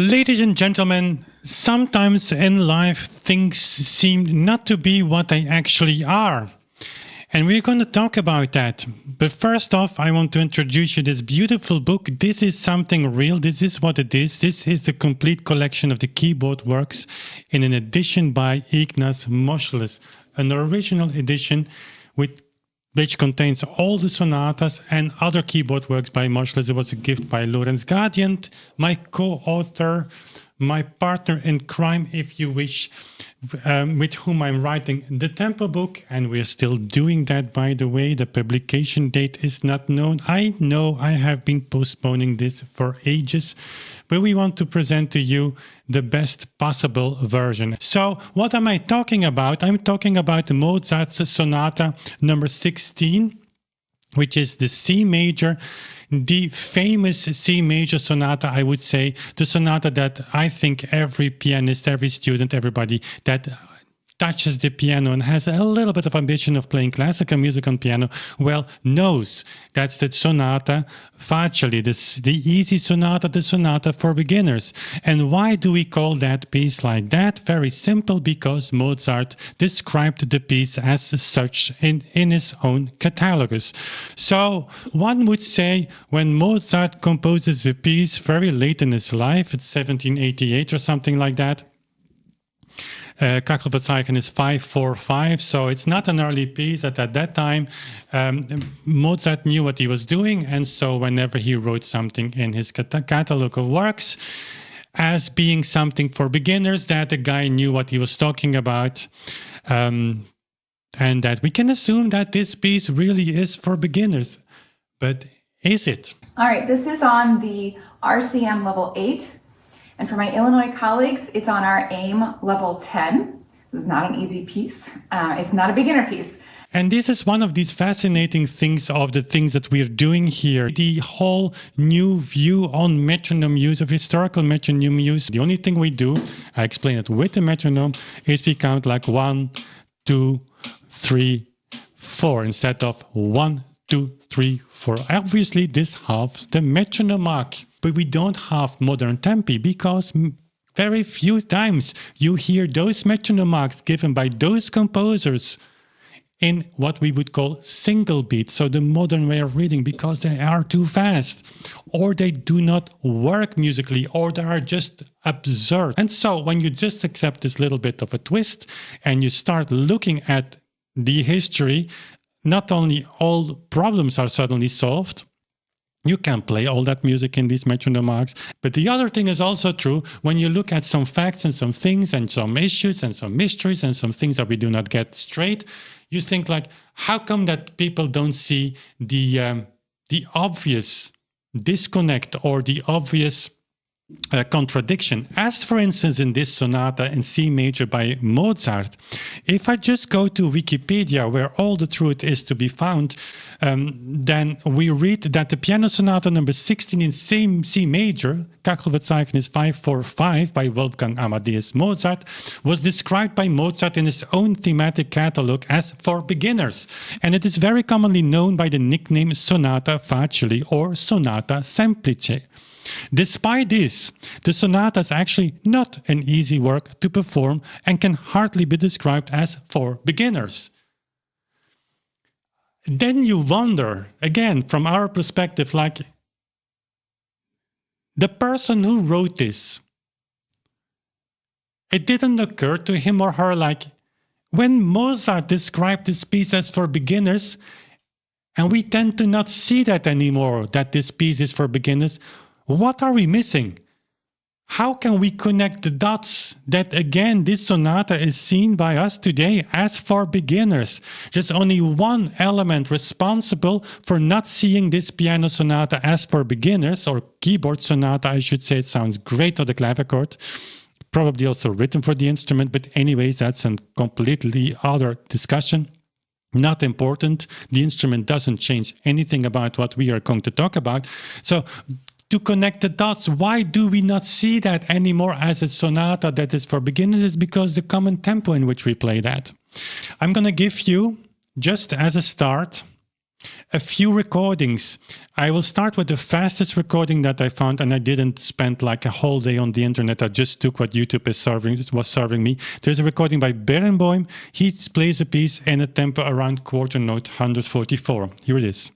Ladies and gentlemen, sometimes in life things seem not to be what they actually are. And we're going to talk about that. But first off, I want to introduce you this beautiful book. This is something real. This is what it is. This is the complete collection of the keyboard works in an edition by Ignaz Moscheles, an original edition which contains all the sonatas and other keyboard works by Moscheles. It was a gift by Lorenz Gradient, my co-author, my partner in crime, if you wish, with whom I'm writing the tempo book, and we're still doing that, by the way. The publication date is not known. I know I have been postponing this for ages, but we want to present to you the best possible version. So what am I talking about? I'm talking about Mozart's Sonata number 16, which is the C major, the famous C major sonata, I would say, the sonata that I think every pianist, every student, everybody that touches the piano and has a little bit of ambition of playing classical music on piano, well, knows. That's the Sonata Facile, the easy sonata, the sonata for beginners. And why do we call that piece like that? Very simple, because Mozart described the piece as such in his own catalogus. So one would say when Mozart composes a piece very late in his life, it's 1788 or something like that, Reconciling is 545, so it's not an early piece. At that time, Mozart knew what he was doing, and so whenever he wrote something in his catalog of works as being something for beginners, that the guy knew what he was talking about, and that we can assume that this piece really is for beginners. But is it? All right, this is on the RCM level 8. And for my Illinois colleagues, it's on our AIM level 10. This is not an easy piece. It's not a beginner piece. And this is one of these fascinating things of the things that we're doing here. The whole new view on metronome use, of historical metronome use. The only thing we do, I explain it with the metronome, is we count like 1, 2, 3, 4 instead of 1, 2, 3, 4. Obviously, this halves the metronome mark. But we don't have modern tempi, because very few times you hear those metronome marks given by those composers in what we would call single beat, so the modern way of reading, because they are too fast, or they do not work musically, or they are just absurd. And so when you just accept this little bit of a twist and you start looking at the history, not only all problems are suddenly solved, you can play all that music in these metronome marks. But the other thing is also true when you look at some facts and some things and some issues and some mysteries and some things that we do not get straight. You think like, how come that people don't see the obvious disconnect or the obvious contradiction? As for instance in this sonata in C major by Mozart, if I just go to Wikipedia where all the truth is to be found, then we read that the piano sonata number 16 in C major, Kachelverzeichnis is 545 by Wolfgang Amadeus Mozart, was described by Mozart in his own thematic catalog as for beginners, and it is very commonly known by the nickname Sonata Facile or Sonata Semplice. Despite this, the sonata is actually not an easy work to perform and can hardly be described as for beginners. Then you wonder, again, from our perspective, like, the person who wrote this, it didn't occur to him or her, like, when Mozart described this piece as for beginners, and we tend to not see that anymore, that this piece is for beginners, what are we missing? How can we connect the dots that, again, this sonata is seen by us today as for beginners? There's only one element responsible for not seeing this piano sonata as for beginners, or keyboard sonata, I should say. It sounds great on the clavichord. Probably also written for the instrument, but anyways, that's a completely other discussion. Not important. The instrument doesn't change anything about what we are going to talk about. So, to connect the dots, why do we not see that anymore as a sonata that is for beginners? It's because the common tempo in which we play that. I'm going to give you, just as a start, A few recordings. I will start with the fastest recording that I found, and I didn't spend like a whole day on the internet. I just took what YouTube was serving me. There's a recording by Berenboim. He plays a piece in a tempo around quarter note 144. Here it is.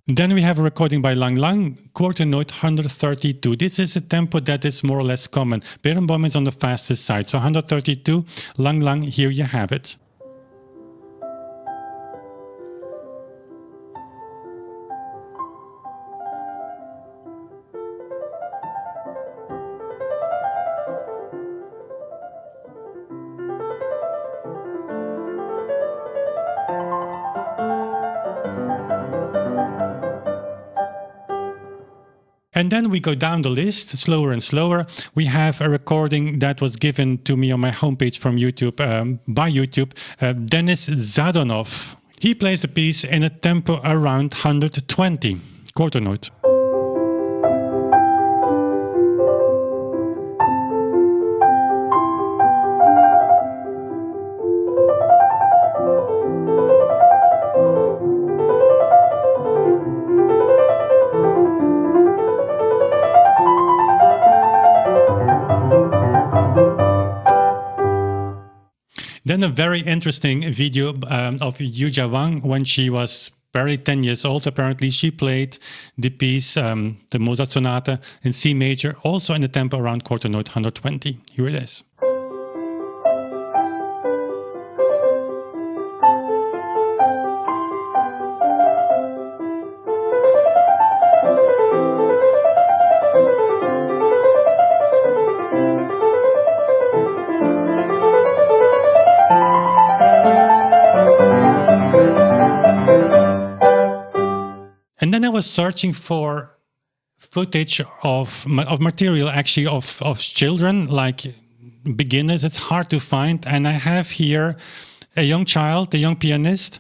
Then we have a recording by Lang Lang, quarter note 132. This is a tempo that is more or less common. Berenboim is on the fastest side, so 132, Lang Lang, here you have it. And then we go down the list, slower and slower. We have a recording that was given to me on my homepage from YouTube, by YouTube, Denis Zadonov. He plays the piece in a tempo around 120, quarter note. Then a very interesting video of Yuja Wang when she was barely 10 years old. Apparently, she played the piece, the Mozart Sonata in C major, also in the tempo around quarter note 120. Here it is. And then I was searching for footage of material, actually, of children, like beginners. It's hard to find. And I have here a young child, a young pianist,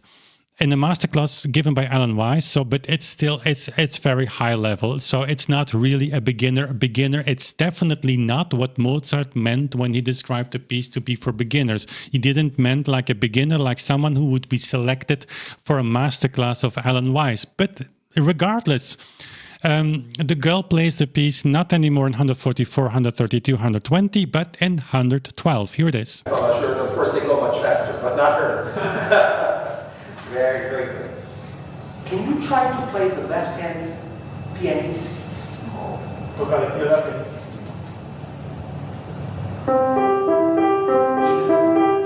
in a masterclass given by Alan Weiss. So, but it's still, it's very high level. So it's not really a beginner. It's definitely not what Mozart meant when he described the piece to be for beginners. He didn't meant like a beginner, like someone who would be selected for a masterclass of Alan Weiss. But regardless, the girl plays the piece not anymore in 144, 132, 120, but in 112. Here it is. Oh, sure. Of course, they go much faster, but not her. Very, very good. Can you try to play the left hand pianissimo?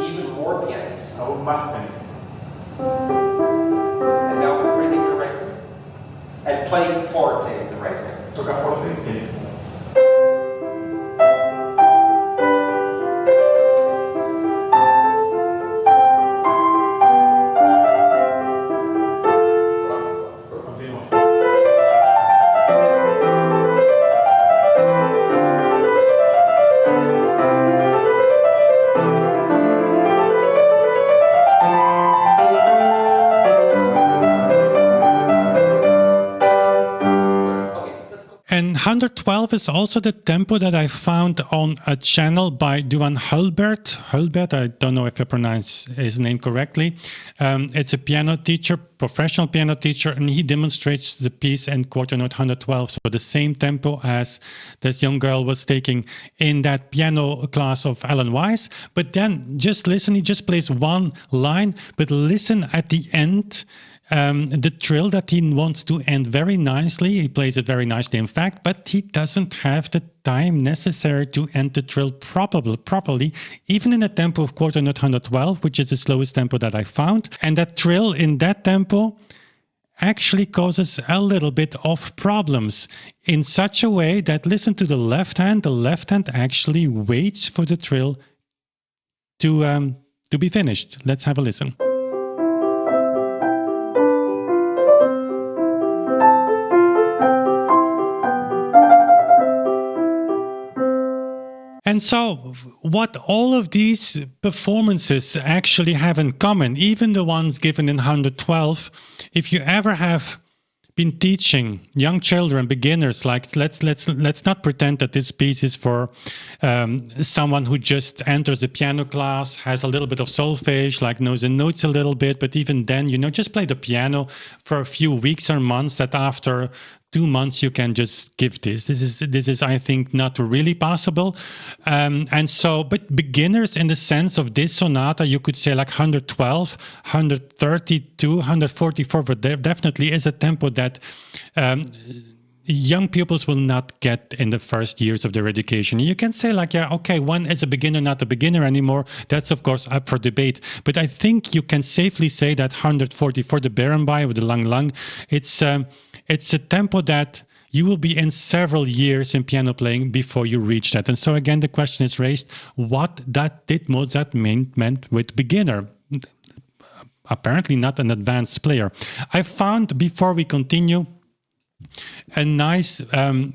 Even more pianissimo. And now we're bringing your right hand. And playing forte in the right hand. Toca forte, pianissimo. And 112 is also the tempo that I found on a channel by Duan Hulbert. Hulbert, I don't know if I pronounce his name correctly. It's a piano teacher, professional piano teacher, and he demonstrates the piece in quarter note 112. So the same tempo as this young girl was taking in that piano class of Alan Weiss. But then just listen, he just plays one line, but listen at the end. The trill that he wants to end very nicely. He plays it very nicely, in fact, but he doesn't have the time necessary to end the trill properly, even in a tempo of quarter note 112, which is the slowest tempo that I found. And that trill in that tempo actually causes a little bit of problems in such a way that, listen to the left hand actually waits for the trill to be finished. Let's have a listen. And so what all of these performances actually have in common, even the ones given in 112, if you ever have been teaching young children, beginners, like let's not pretend that this piece is for someone who just enters the piano class, has a little bit of solfege, like knows the notes a little bit, but even then, just play the piano for a few weeks or months, that after 2 months you can just give this. This is I think not really possible. But beginners in the sense of this sonata, you could say like 112, 132, 144, but there definitely is a tempo that young pupils will not get in the first years of their education. You can say like, yeah, okay, one is a beginner, not a beginner anymore. That's of course up for debate. But I think you can safely say that 144, the Berenbai with the Lang Lang, it's a tempo that you will be in several years in piano playing before you reach that. And so again, the question is raised, what did Mozart meant with beginner? Apparently not an advanced player. I found, before we continue, a nice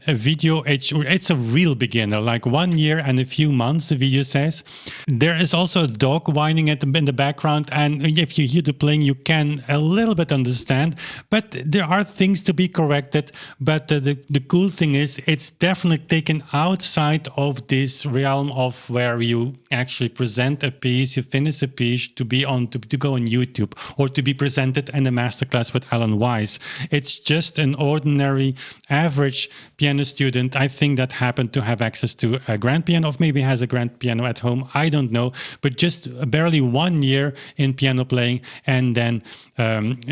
video. It's a real beginner, like 1 year and a few months, the video says. There is also a dog whining in the background, and if you hear the playing, you can a little bit understand, but there are things to be corrected. But the cool thing is, it's definitely taken outside of this realm of where you actually present a piece, you finish a piece to go on YouTube, or to be presented in a masterclass with Alan Wise. It's just an ordinary average piano student, I think, that happened to have access to a grand piano, or maybe has a grand piano at home, I don't know, but just barely 1 year in piano playing, and then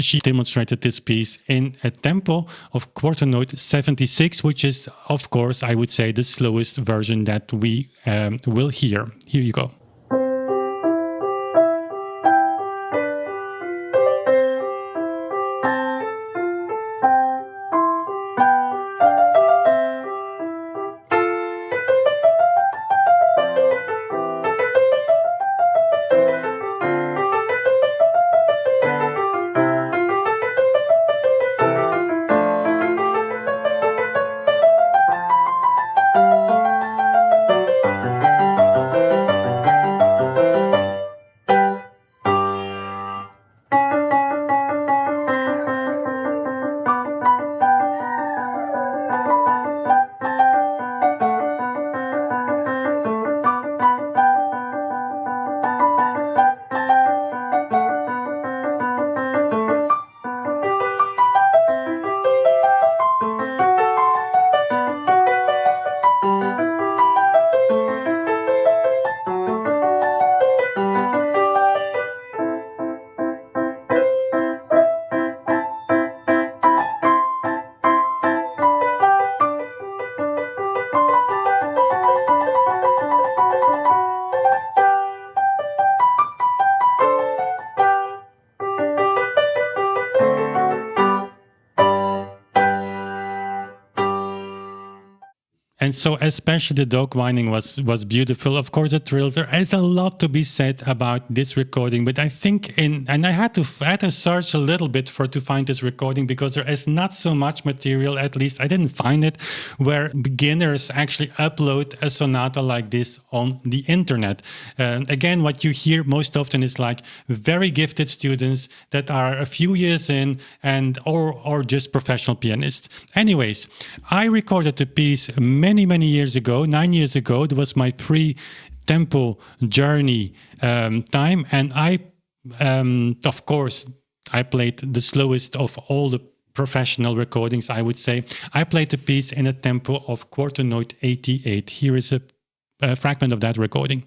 she demonstrated this piece in a tempo of quarter note 76, which is, of course, I would say the slowest version that we will hear. Here you go. And so especially the dog whining was beautiful. Of course, the trills. There is a lot to be said about this recording, but I think and I had to search a little bit to find this recording, because there is not so much material, at least I didn't find it, where beginners actually upload a sonata like this on the internet. Again, what you hear most often is like very gifted students that are a few years in, and or just professional pianists. Anyways, I recorded the piece many years ago, 9 years ago. It was my pre-tempo journey time, and I, of course, I played the slowest of all the professional recordings, I would say. I played the piece in a tempo of quarter note 88. Here is a fragment of that recording.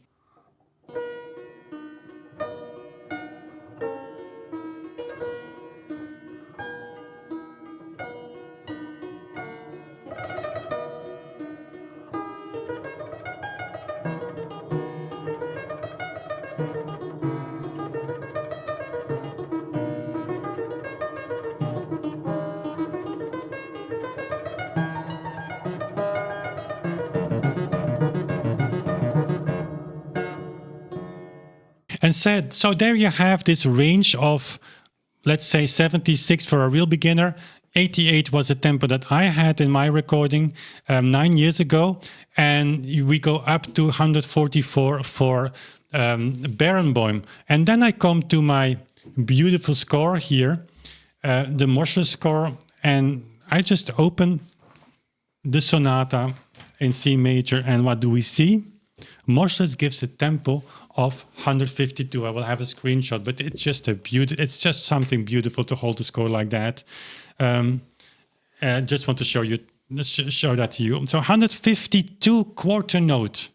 And so there you have this range of, let's say, 76 for a real beginner. 88 was a tempo that I had in my recording 9 years ago, and we go up to 144 for Barenboim. And then I come to my beautiful score here, the Mozart score, and I just open the Sonata in C major, and what do we see? Mozart gives a tempo of 152. I will have a screenshot, but it's just it's just something beautiful to hold the score like that. Just want to show that to you. So 152 quarter note.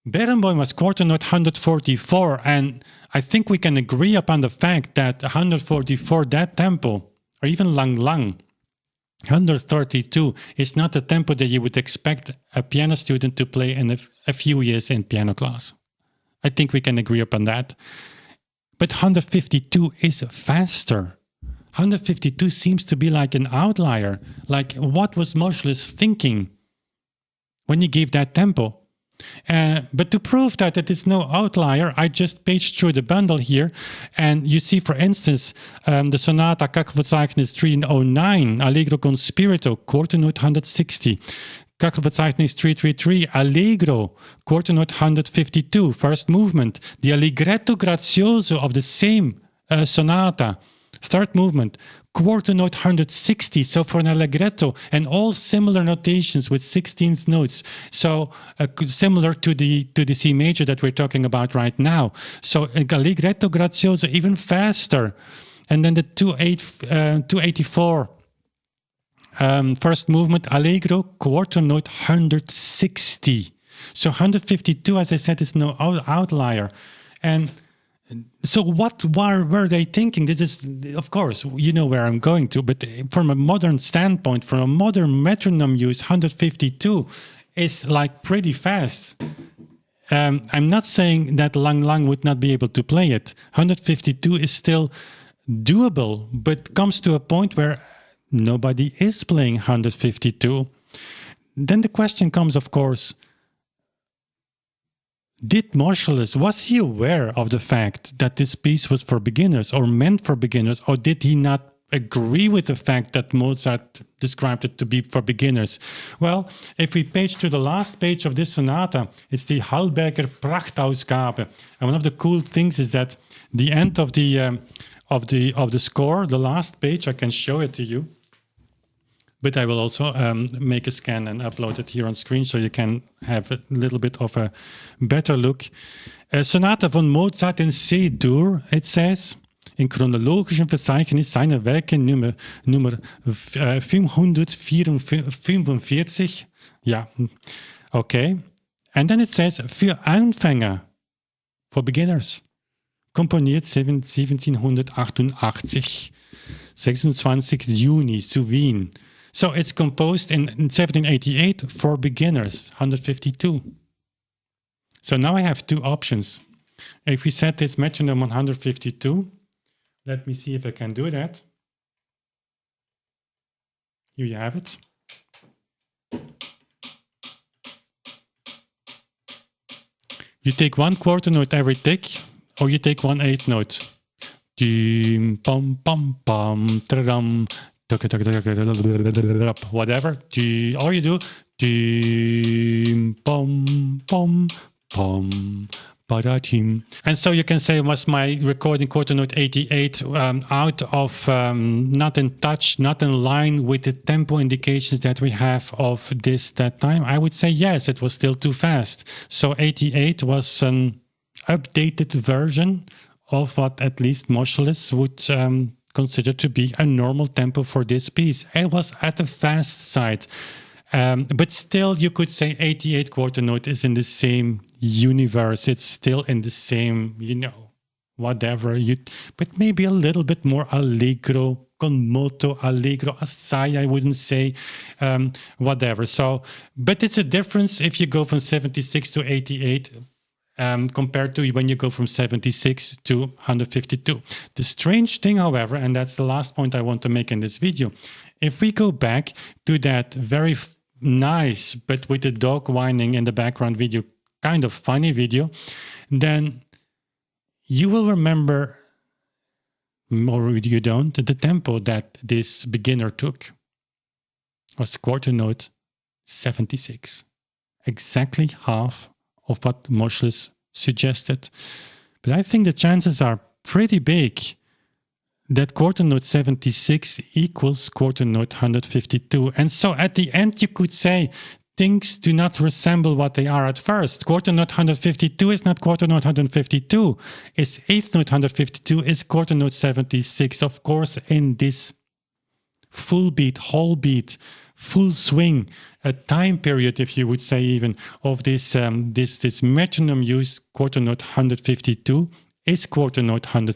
Barenboim was quarter note 144, and I think we can agree upon the fact that 144, that tempo, or even lang lang, 132 is not the tempo that you would expect a piano student to play in a few years in piano class. I think we can agree upon that. But 152 is faster. 152 seems to be like an outlier. Like, what was Mozart thinking when he gave that tempo? But to prove that it is no outlier, I just paged through the bundle here, and you see, for instance, the Sonata Kachelverzeichnis 309, Allegro con Spirito, quarter note 160. Kachelverzeichnis 333, Allegro, quarter note 152, first movement. The Allegretto Grazioso of the same Sonata, third movement, quarter note 160, so for an allegretto, and all similar notations with 16th notes, so similar to the C major that we're talking about right now. So allegretto grazioso, even faster. And then the 284 first movement, allegro, quarter note 160. So 152, as I said, is no outlier. And so what were they thinking? This is, of course, you know where I'm going to, but from a modern standpoint, from a modern metronome use, 152 is like pretty fast. I'm not saying that Lang Lang would not be able to play it. 152 is still doable, but comes to a point where nobody is playing 152. Then the question comes, of course, did Mozart, was he aware of the fact that this piece was for beginners or meant for beginners, or did he not agree with the fact that Mozart described it to be for beginners? Well, if we page to the last page of this sonata, it's the Hallberger Prachtausgabe. And one of the cool things is that the end of the score, the last page, I can show it to you. But I will also make a scan and upload it here on screen so you can have a little bit of a better look. Sonata von Mozart in C-Dur, it says, in chronologischem Verzeichnis seiner Werke Nummer 545. Yeah, okay. And then it says, für Anfänger, for beginners, komponiert 1788, 26. Juni zu Wien. So it's composed in 1788 for beginners, 152. So now I have two options. If we set this metronome on 152, let me see if I can do that. Here you have it. You take one quarter note every tick, or you take one eighth note. Dim, pam, pam, pam, tradam, whatever, or you do dim, pom, pom, pom, paratim. And so you can say, was my recording quarter note 88 out of, not in touch, not in line with the tempo indications that we have of that time? I would say yes, it was still too fast. So 88 was an updated version of what at least Mozart would considered to be a normal tempo for this piece. It was at the fast side. But still, you could say 88 quarter note is in the same universe. It's still in the same, whatever. But maybe a little bit more allegro, con moto, allegro, assai, I wouldn't say, whatever. So, but it's a difference if you go from 76 to 88, compared to when you go from 76 to 152. The strange thing, however, and that's the last point I want to make in this video, if we go back to that very nice, but with the dog whining in the background video, kind of funny video, then you will remember or you don't, the tempo that this beginner took was quarter note 76. Exactly half of what Moschles suggested. But I think the chances are pretty big that quarter note 76 equals quarter note 152. And so at the end you could say things do not resemble what they are at first. Quarter note 152 is not quarter note 152. It's eighth note 152 is quarter note 76. Of course, in this full beat, whole beat, full swing, a time period, if you would say even, of this metronome use, quarter note 152 is quarter note 100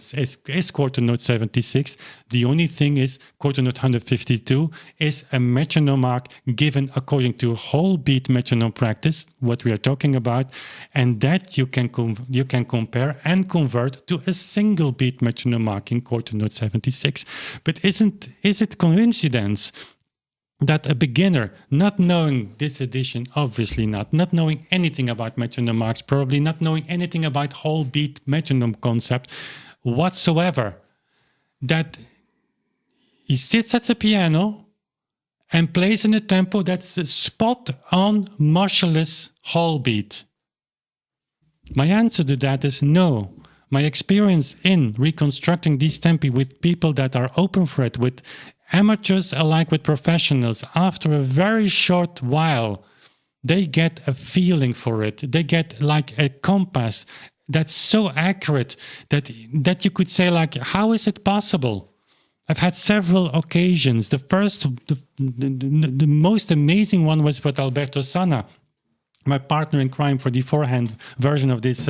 is quarter note 76. The only thing is quarter note 152 is a metronome mark given according to whole beat metronome practice, what we are talking about, and that you can compare and convert to a single beat metronome mark in quarter note 76. But is it coincidence that a beginner, not knowing this edition, obviously not knowing anything about metronome marks, probably not knowing anything about whole beat metronome concept whatsoever, that he sits at the piano and plays in a tempo that's spot on Moschles' whole beat? My answer to that is no. My experience in reconstructing these tempi with people that are open for it, with amateurs alike with professionals, after a very short while, they get a feeling for it. They get like a compass that's so accurate that you could say, like, how is it possible? I've had several occasions. The most amazing one was with Alberto Sanna, my partner in crime, for the forehand version of these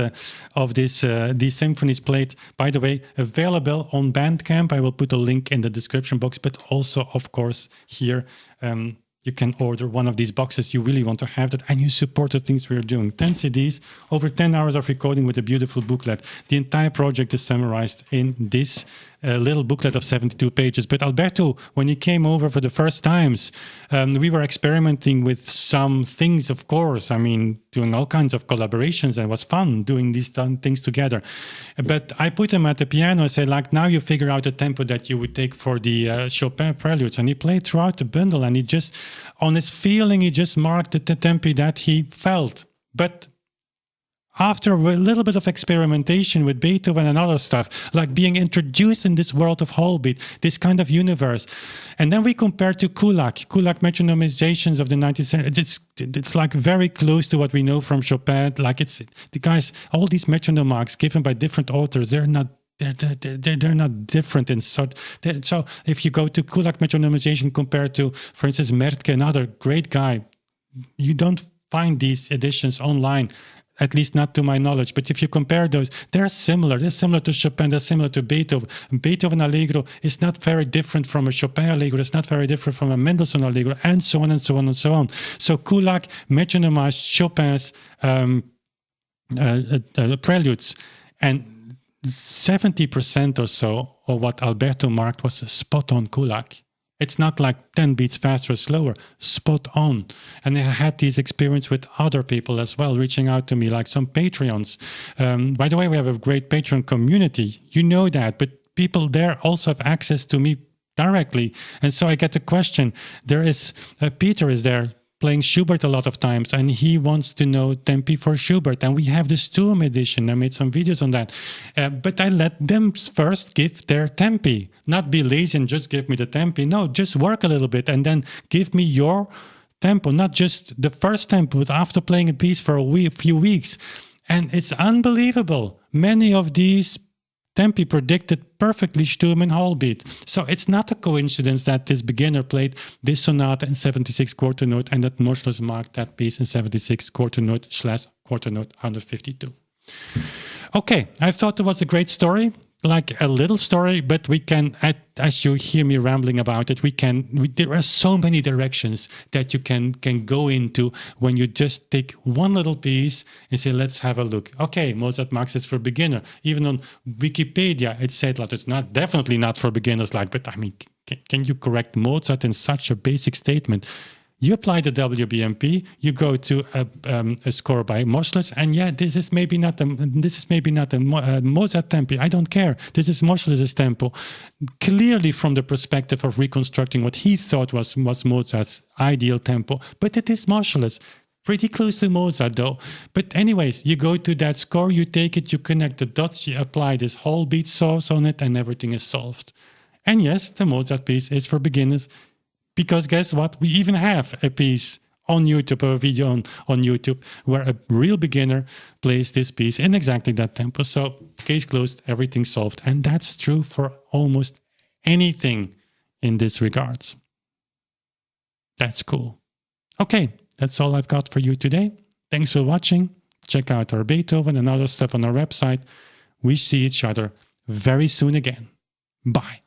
symphonies played, by the way, available on Bandcamp. I will put a link in the description box, but also, of course, here you can order one of these boxes. You really want to have that, and you support the things we are doing. 10 CDs, over 10 hours of recording with a beautiful booklet. The entire project is summarized in this little booklet of 72 pages. But Alberto, when he came over for the first times, we were experimenting with some things, of course. I mean, doing all kinds of collaborations, and it was fun doing these things together. But I put him at the piano and said, like, now you figure out the tempo that you would take for the Chopin preludes. And he played throughout the bundle, and he just, on his feeling, he just marked the tempi that he felt. But after a little bit of experimentation with Beethoven and other stuff, like being introduced in this world of whole beat, this kind of universe, and then we compare to Kulak metronomizations of the 19th century. It's like very close to what we know from Chopin. Like, it's the guys, all these metronome marks given by different authors, they're not different in sort. So if you go to Kulak metronomization compared to, for instance, Mertke, another great guy, you don't find these editions online, at least not to my knowledge. But if you compare those, they're similar. They're similar to Chopin. They're similar to Beethoven. Beethoven Allegro is not very different from a Chopin Allegro. It's not very different from a Mendelssohn Allegro, and so on and so on and so on. So Kulak metronomized Chopin's preludes, and 70% or so of what Alberto marked was spot on Kulak. It's not like 10 beats faster or slower, spot on. And I had these experiences with other people as well, reaching out to me, like some Patreons. By the way, we have a great Patreon community. You know that, but people there also have access to me directly. And so I get the question. There is, Peter is there playing Schubert a lot of times, and he wants to know tempi for Schubert. And we have the Sturm edition. I made some videos on that. But I let them first give their tempi, not be lazy and just give me the tempi. No, just work a little bit and then give me your tempo, not just the first tempo, but after playing a piece for a few weeks. And it's unbelievable. Many of these tempi predicted perfectly Sturm and whole beat. So it's not a coincidence that this beginner played this sonata in 76 quarter note, and that Moschles marked that piece in 76 quarter note / quarter note 152. Okay, I thought it was a great story, like a little story, but we can, as you hear me rambling about it, there are so many directions that you can go into when you just take one little piece and say, let's have a look. Okay, Mozart marks is for beginner. Even on Wikipedia, it said like it's definitely not for beginners. Like, but I mean, can you correct Mozart in such a basic statement? You apply the WBMP, you go to a score by Moschles, and yeah, this is maybe not a Mozart tempo. I don't care. This is Moschles' tempo, clearly from the perspective of reconstructing what he thought was Mozart's ideal tempo. But it is Moschles, pretty close to Mozart though. But anyways, you go to that score, you take it, you connect the dots, you apply this whole beat source on it, and everything is solved. And yes, the Mozart piece is for beginners. Because guess what? We even have a piece on YouTube, or a video on YouTube, where a real beginner plays this piece in exactly that tempo. So case closed, everything solved. And that's true for almost anything in this regards. That's cool. Okay, that's all I've got for you today. Thanks for watching. Check out our Beethoven and other stuff on our website. We see each other very soon again. Bye.